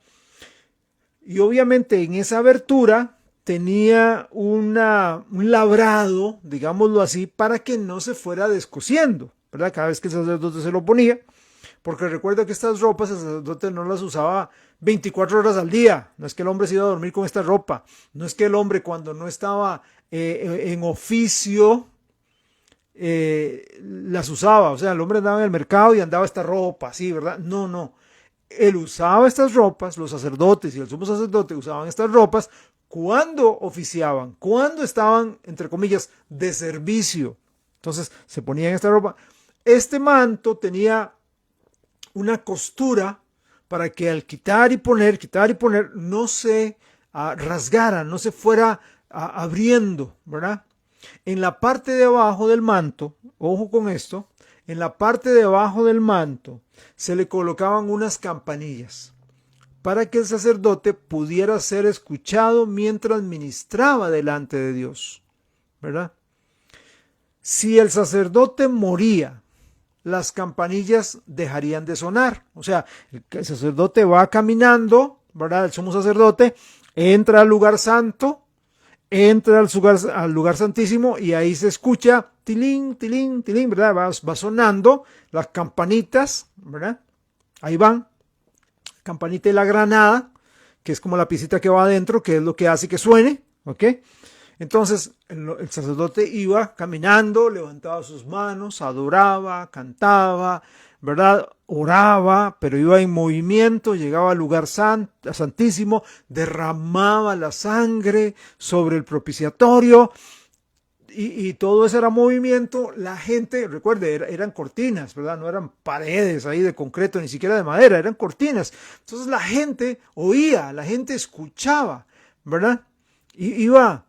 Speaker 1: Y obviamente en esa abertura tenía un labrado, digámoslo así, para que no se fuera descosiendo, ¿verdad? Cada vez que el sacerdote se lo ponía, Porque recuerda que estas ropas el sacerdote no las usaba 24 horas al día. No es que el hombre se iba a dormir con esta ropa. No es que el hombre cuando no estaba en oficio las usaba. O sea, el hombre andaba en el mercado y andaba esta ropa así, ¿verdad? No, no. Él usaba estas ropas, los sacerdotes y el sumo sacerdote usaban estas ropas cuando oficiaban, cuando estaban, entre comillas, de servicio. Entonces se ponían esta ropa. Este manto tenía una costura para que al quitar y poner, no se rasgara, no se fuera abriendo, ¿verdad? En la parte de abajo del manto, ojo con esto, en la parte de abajo del manto se le colocaban unas campanillas para que el sacerdote pudiera ser escuchado mientras ministraba delante de Dios, ¿verdad? Si el sacerdote moría, las campanillas dejarían de sonar. O sea, el sacerdote va caminando, ¿verdad? El sumo sacerdote entra al lugar santo, entra al lugar santísimo y ahí se escucha tilín, tilín, tilín, ¿verdad? Va sonando las campanitas, ¿verdad? Ahí van, campanita y la granada, que es como la piecita que va adentro, que es lo que hace que suene, ¿ok? Entonces el sacerdote iba caminando, levantaba sus manos, adoraba, cantaba, ¿verdad? Oraba, pero iba en movimiento, llegaba al lugar santísimo, derramaba la sangre sobre el propiciatorio y todo eso era movimiento. La gente, recuerde, eran cortinas, ¿verdad? No eran paredes ahí de concreto, ni siquiera de madera, eran cortinas. Entonces la gente oía, la gente escuchaba, ¿verdad? Y iba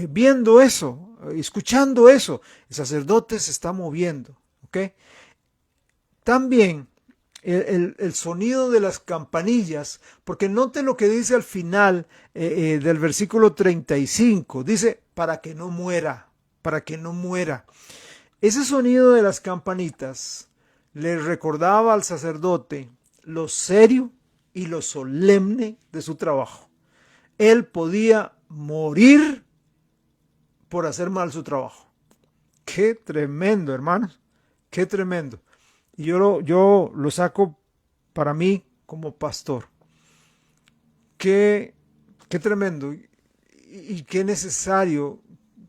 Speaker 1: viendo eso, escuchando eso. El sacerdote se está moviendo, ¿ok? También el sonido de las campanillas, porque note lo que dice al final del versículo 35, dice, para que no muera, para que no muera. Ese sonido de las campanitas le recordaba al sacerdote lo serio y lo solemne de su trabajo. Él podía morir por hacer mal su trabajo. Qué tremendo, hermanos, qué tremendo. Y yo lo saco para mí como pastor. Qué tremendo y qué necesario,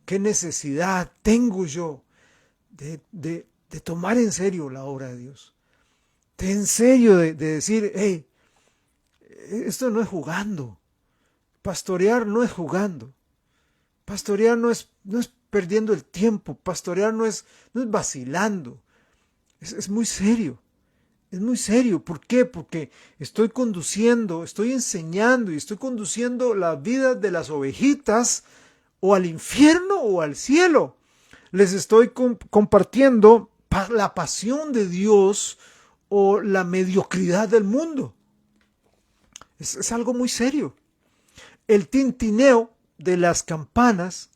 Speaker 1: qué necesidad tengo yo de tomar en serio la obra de Dios. En serio de decir, hey, esto no es jugando. Pastorear no es jugando. Pastorear no es perdiendo el tiempo. Pastorear no es vacilando. Es muy serio. Es muy serio. ¿Por qué? Porque estoy conduciendo, estoy enseñando y estoy conduciendo la vida de las ovejitas o al infierno o al cielo. Les estoy compartiendo la pasión de Dios o la mediocridad del mundo. Es algo muy serio. El tintineo de las campanas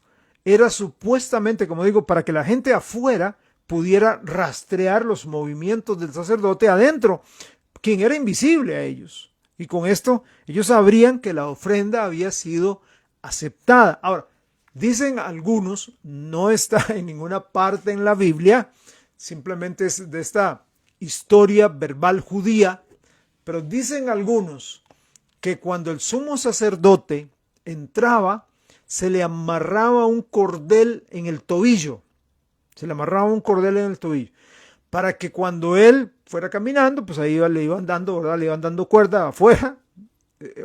Speaker 1: era supuestamente, como digo, para que la gente afuera pudiera rastrear los movimientos del sacerdote adentro, quien era invisible a ellos. Y con esto ellos sabrían que la ofrenda había sido aceptada. Ahora, dicen algunos, no está en ninguna parte en la Biblia, simplemente es de esta historia verbal judía, pero dicen algunos que cuando el sumo sacerdote entraba, se le amarraba un cordel en el tobillo. Se le amarraba un cordel en el tobillo. Para que cuando él fuera caminando, pues ahí le iban dando, ¿verdad? Le iban dando cuerda afuera.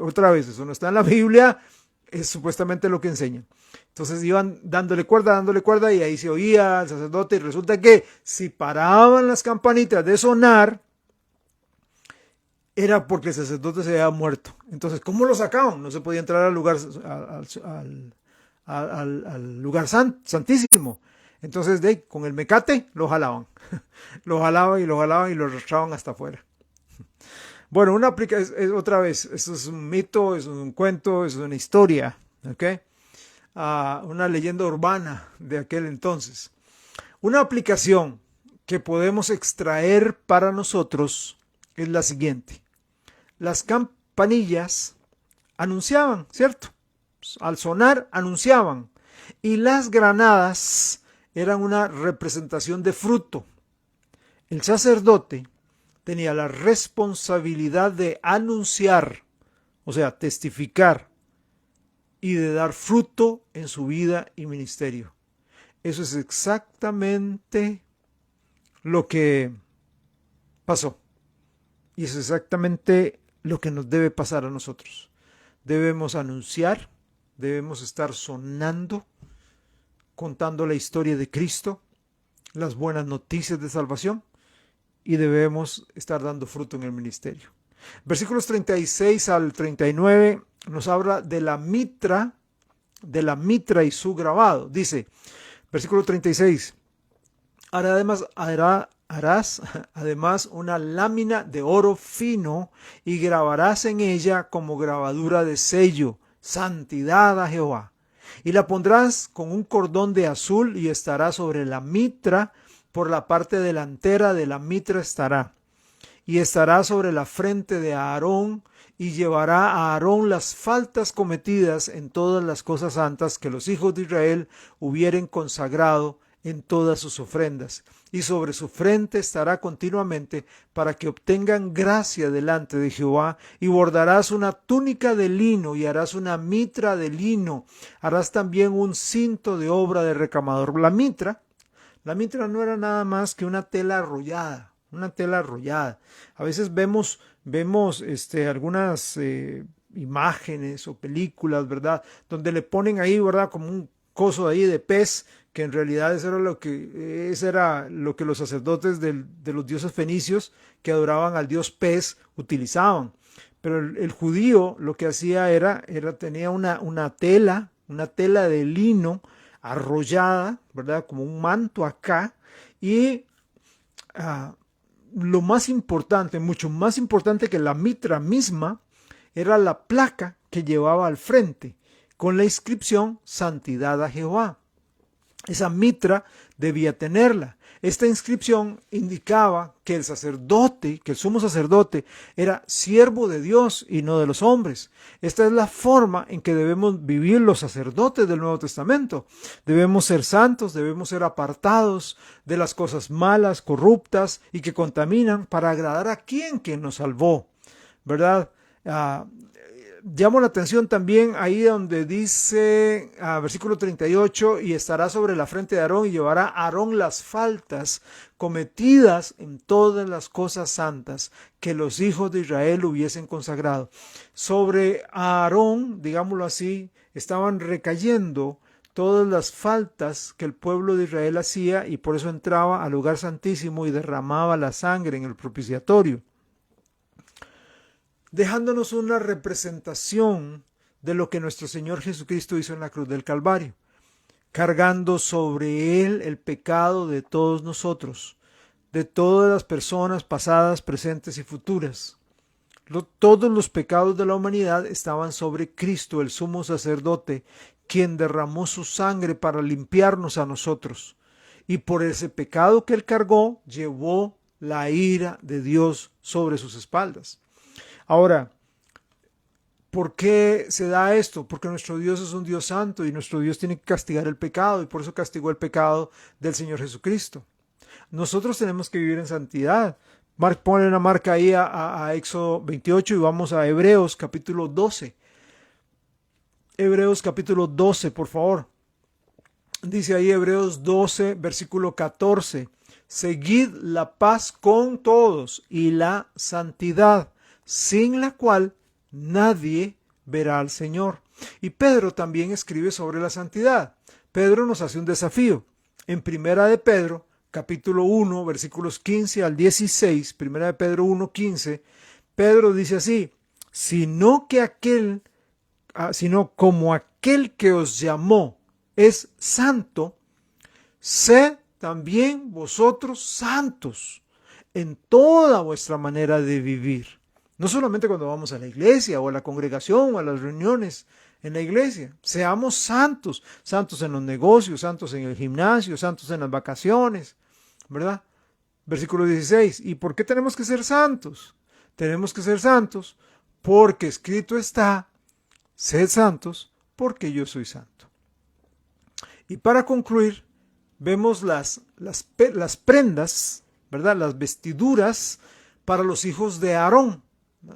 Speaker 1: Otra vez, eso no está en la Biblia, es supuestamente lo que enseñan. Entonces iban dándole cuerda y ahí se oía al sacerdote y resulta que si paraban las campanitas de sonar, era porque el sacerdote se había muerto. Entonces, ¿cómo lo sacaban? No se podía entrar al lugar, al lugar santísimo. Entonces, con el mecate lo jalaban. Lo jalaban y lo arrastraban hasta afuera. Bueno, otra vez, eso es un mito, es un cuento, es una historia, ¿ok? Una leyenda urbana de aquel entonces. Una aplicación que podemos extraer para nosotros es la siguiente. Las campanillas anunciaban, ¿cierto? Al sonar anunciaban. Y las granadas eran una representación de fruto. El sacerdote tenía la responsabilidad de anunciar, o sea, testificar y de dar fruto en su vida y ministerio. Eso es exactamente lo que pasó. Y es exactamente lo que nos debe pasar a nosotros. Debemos anunciar, debemos estar sonando, contando la historia de Cristo, las buenas noticias de salvación, y debemos estar dando fruto en el ministerio. Versículos 36 al 39 nos habla de la mitra y su grabado. Dice, versículo 36, harás además una lámina de oro fino y grabarás en ella como grabadura de sello, santidad a Jehová. Y la pondrás con un cordón de azul y estará sobre la mitra, por la parte delantera de la mitra estará. Y estará sobre la frente de Aarón, y llevará a Aarón las faltas cometidas en todas las cosas santas que los hijos de Israel hubieren consagrado en todas sus ofrendas. Y sobre su frente estará continuamente, para que obtengan gracia delante de Jehová. Y bordarás una túnica de lino, y harás una mitra de lino. Harás también un cinto de obra de recamador. La mitra no era nada más que una tela arrollada. A veces vemos algunas imágenes o películas, ¿verdad? Donde le ponen ahí, ¿verdad? Como un coso ahí de pez, que en realidad eso era lo que los sacerdotes de los dioses fenicios que adoraban al dios pez utilizaban. Pero el judío lo que hacía tenía una tela de lino arrollada, ¿verdad? Como un manto acá, y lo más importante, mucho más importante que la mitra misma, era la placa que llevaba al frente, con la inscripción Santidad a Jehová. Esa mitra debía tenerla. Esta inscripción indicaba que el sumo sacerdote, era siervo de Dios y no de los hombres. Esta es la forma en que debemos vivir los sacerdotes del Nuevo Testamento. Debemos ser santos, debemos ser apartados de las cosas malas, corruptas y que contaminan, para agradar a quien nos salvó, ¿verdad? Llamo la atención también ahí donde dice, versículo 38, y estará sobre la frente de Aarón, y llevará a Aarón las faltas cometidas en todas las cosas santas que los hijos de Israel hubiesen consagrado. Sobre Aarón, digámoslo así, estaban recayendo todas las faltas que el pueblo de Israel hacía, y por eso entraba al lugar santísimo y derramaba la sangre en el propiciatorio, dejándonos una representación de lo que nuestro Señor Jesucristo hizo en la cruz del Calvario, cargando sobre él el pecado de todos nosotros, de todas las personas pasadas, presentes y futuras. Todos los pecados de la humanidad estaban sobre Cristo, el sumo sacerdote, quien derramó su sangre para limpiarnos a nosotros. Y por ese pecado que él cargó, llevó la ira de Dios sobre sus espaldas. Ahora, ¿por qué se da esto? Porque nuestro Dios es un Dios santo y nuestro Dios tiene que castigar el pecado, y por eso castigó el pecado del Señor Jesucristo. Nosotros tenemos que vivir en santidad. Pone una marca ahí a Éxodo 28 y vamos a Hebreos capítulo 12. Hebreos capítulo 12, por favor. Dice ahí Hebreos 12, versículo 14. Seguid la paz con todos y la santidad, sin la cual nadie verá al Señor. Y Pedro también escribe sobre la santidad. Pedro nos hace un desafío. En Primera de Pedro, capítulo 1, versículos 15 al 16, Primera de Pedro 1, 15, Pedro dice así: sino como aquel que os llamó es santo, sed también vosotros santos en toda vuestra manera de vivir. No solamente cuando vamos a la iglesia o a la congregación o a las reuniones en la iglesia. Seamos santos, santos en los negocios, santos en el gimnasio, santos en las vacaciones, ¿verdad? Versículo 16. ¿Y por qué tenemos que ser santos? Tenemos que ser santos porque escrito está: sed santos porque yo soy santo. Y para concluir, vemos las prendas, ¿verdad? Las vestiduras para los hijos de Aarón,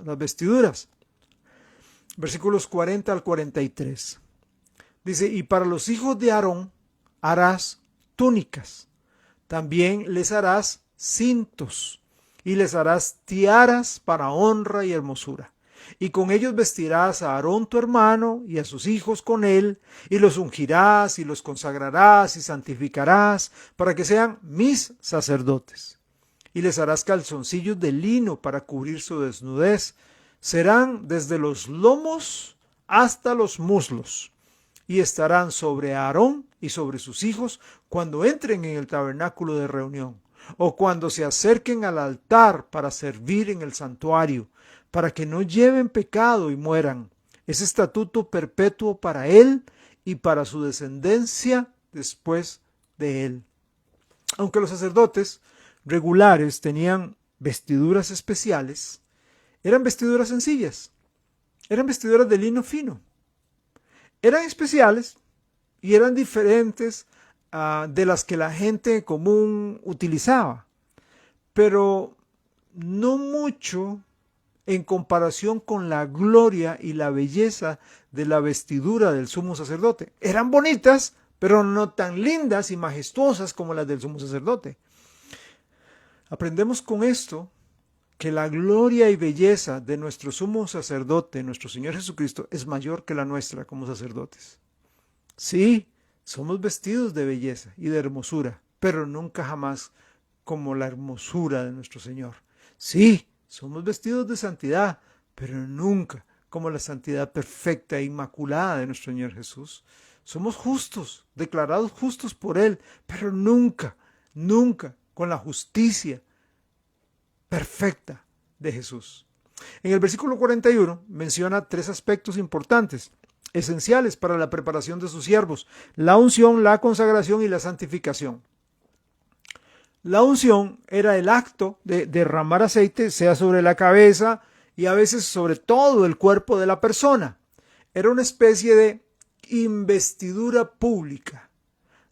Speaker 1: las vestiduras. Versículos 40 al 43. Dice, y para los hijos de Aarón harás túnicas, también les harás cintos, y les harás tiaras para honra y hermosura. Y con ellos vestirás a Aarón tu hermano y a sus hijos con él, y los ungirás y los consagrarás y santificarás para que sean mis sacerdotes. Y les harás calzoncillos de lino para cubrir su desnudez. Serán desde los lomos hasta los muslos, y estarán sobre Aarón y sobre sus hijos cuando entren en el tabernáculo de reunión, o cuando se acerquen al altar para servir en el santuario, para que no lleven pecado y mueran. Es estatuto perpetuo para él y para su descendencia después de él. Aunque los sacerdotes regulares tenían vestiduras especiales, eran vestiduras sencillas, eran vestiduras de lino fino. Eran especiales y eran diferentes de las que la gente común utilizaba, pero no mucho en comparación con la gloria y la belleza de la vestidura del sumo sacerdote. Eran bonitas, pero no tan lindas y majestuosas como las del sumo sacerdote. Aprendemos con esto que la gloria y belleza de nuestro sumo sacerdote, nuestro Señor Jesucristo, es mayor que la nuestra como sacerdotes. Sí, somos vestidos de belleza y de hermosura, pero nunca jamás como la hermosura de nuestro Señor. Sí, somos vestidos de santidad, pero nunca como la santidad perfecta e inmaculada de nuestro Señor Jesús. Somos justos, declarados justos por Él, pero nunca con la justicia perfecta de Jesús. En el versículo 41 menciona tres aspectos importantes, esenciales para la preparación de sus siervos: la unción, la consagración y la santificación. La unción era el acto de derramar aceite, sea sobre la cabeza y a veces sobre todo el cuerpo de la persona. Era una especie de investidura pública,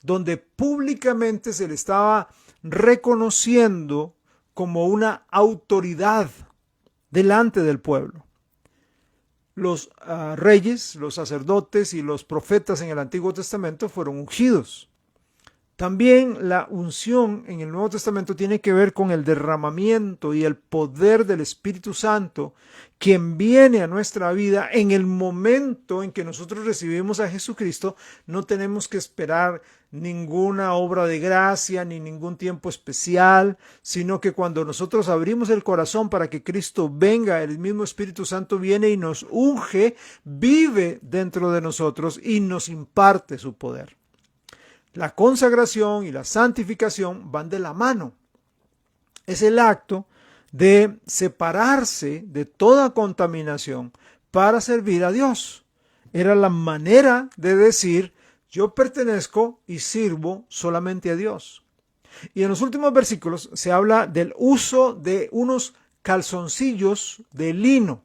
Speaker 1: donde públicamente se le estaba reconociendo como una autoridad delante del pueblo. Los reyes, los sacerdotes y los profetas en el Antiguo Testamento fueron ungidos. También la unción en el Nuevo Testamento tiene que ver con el derramamiento y el poder del Espíritu Santo, quien viene a nuestra vida en el momento en que nosotros recibimos a Jesucristo. No tenemos que esperar ninguna obra de gracia ni ningún tiempo especial, sino que cuando nosotros abrimos el corazón para que Cristo venga, el mismo Espíritu Santo viene y nos unge, vive dentro de nosotros y nos imparte su poder. La consagración y la santificación van de la mano. Es el acto de separarse de toda contaminación para servir a Dios. Era la manera de decir: yo pertenezco y sirvo solamente a Dios. Y en los últimos versículos se habla del uso de unos calzoncillos de lino,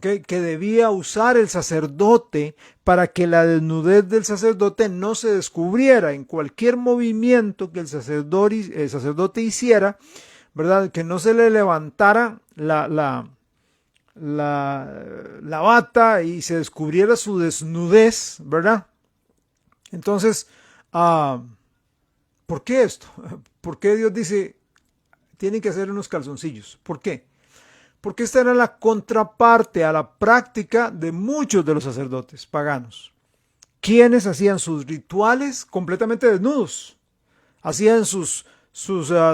Speaker 1: que debía usar el sacerdote para que la desnudez del sacerdote no se descubriera en cualquier movimiento que el sacerdote hiciera, ¿verdad? Que no se le levantara la bata y se descubriera su desnudez, ¿verdad? Entonces, ¿por qué esto? ¿Por qué Dios dice tienen que hacer unos calzoncillos? ¿Por qué? Porque esta era la contraparte a la práctica de muchos de los sacerdotes paganos, quienes hacían sus rituales completamente desnudos, hacían sus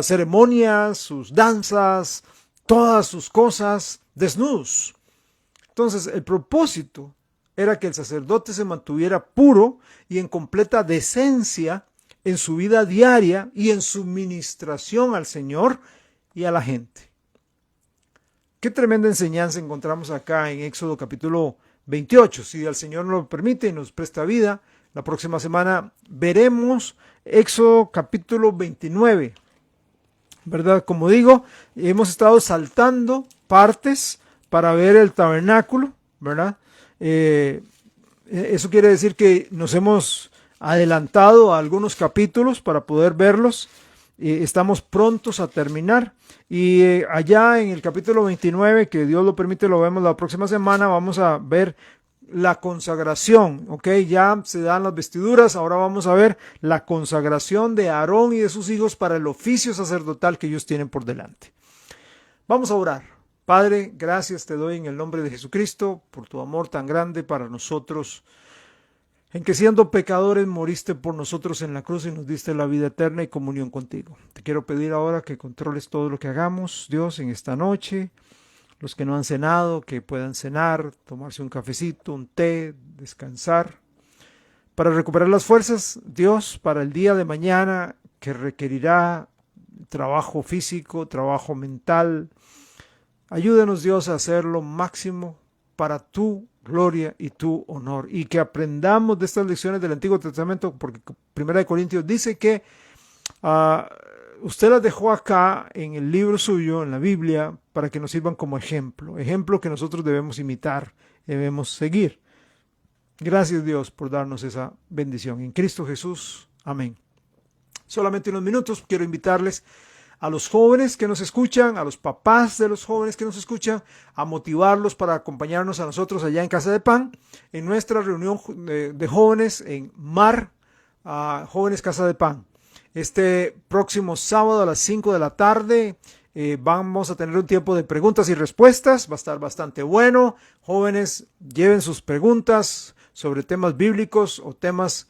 Speaker 1: ceremonias, sus danzas, todas sus cosas desnudos. Entonces, el propósito era que el sacerdote se mantuviera puro y en completa decencia en su vida diaria y en su ministración al Señor y a la gente. Qué tremenda enseñanza encontramos acá en Éxodo capítulo 28. Si el Señor nos lo permite y nos presta vida, la próxima semana veremos Éxodo capítulo 29. ¿Verdad? Como digo, hemos estado saltando partes para ver el tabernáculo, ¿verdad? Eso quiere decir que nos hemos adelantado a algunos capítulos para poder verlos. estamos prontos a terminar. Y allá en el capítulo 29, que Dios lo permite, lo vemos la próxima semana, vamos a ver la consagración, ¿ok? Ya se dan las vestiduras, ahora vamos a ver la consagración de Aarón y de sus hijos para el oficio sacerdotal que ellos tienen por delante. Vamos a orar. Padre, gracias te doy en el nombre de Jesucristo por tu amor tan grande para nosotros, en que siendo pecadores moriste por nosotros en la cruz y nos diste la vida eterna y comunión contigo. Te quiero pedir ahora que controles todo lo que hagamos, Dios, en esta noche. Los que no han cenado, que puedan cenar, tomarse un cafecito, un té, descansar, para recuperar las fuerzas, Dios, para el día de mañana que requerirá trabajo físico, trabajo mental. Ayúdanos, Dios, a hacer lo máximo para tu gloria y tu honor, y que aprendamos de estas lecciones del Antiguo Testamento, porque 1 Corintios dice que usted las dejó acá en el libro suyo, en la Biblia, para que nos sirvan como ejemplo que nosotros debemos imitar, debemos seguir. Gracias, Dios, por darnos esa bendición. En Cristo Jesús. Amén. Solamente unos minutos, quiero invitarles a los jóvenes que nos escuchan, a los papás de los jóvenes que nos escuchan, a motivarlos para acompañarnos a nosotros allá en Casa de Pan, en nuestra reunión de jóvenes en MAR, Jóvenes Casa de Pan. Este próximo sábado a las 5 de la tarde vamos a tener un tiempo de preguntas y respuestas. Va a estar bastante bueno. Jóvenes, lleven sus preguntas sobre temas bíblicos o temas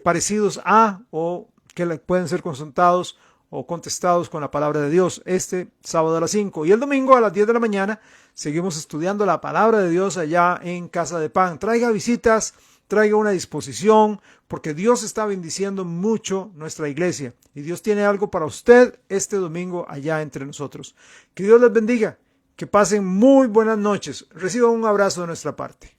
Speaker 1: parecidos a o que pueden ser consultados o contestados con la palabra de Dios este sábado a las 5. Y el domingo a las 10 de la mañana seguimos estudiando la palabra de Dios allá en Casa de Pan. Traiga visitas, traiga una disposición, porque Dios está bendiciendo mucho nuestra iglesia y Dios tiene algo para usted este domingo allá entre nosotros. Que Dios les bendiga, que pasen muy buenas noches. Reciban un abrazo de nuestra parte.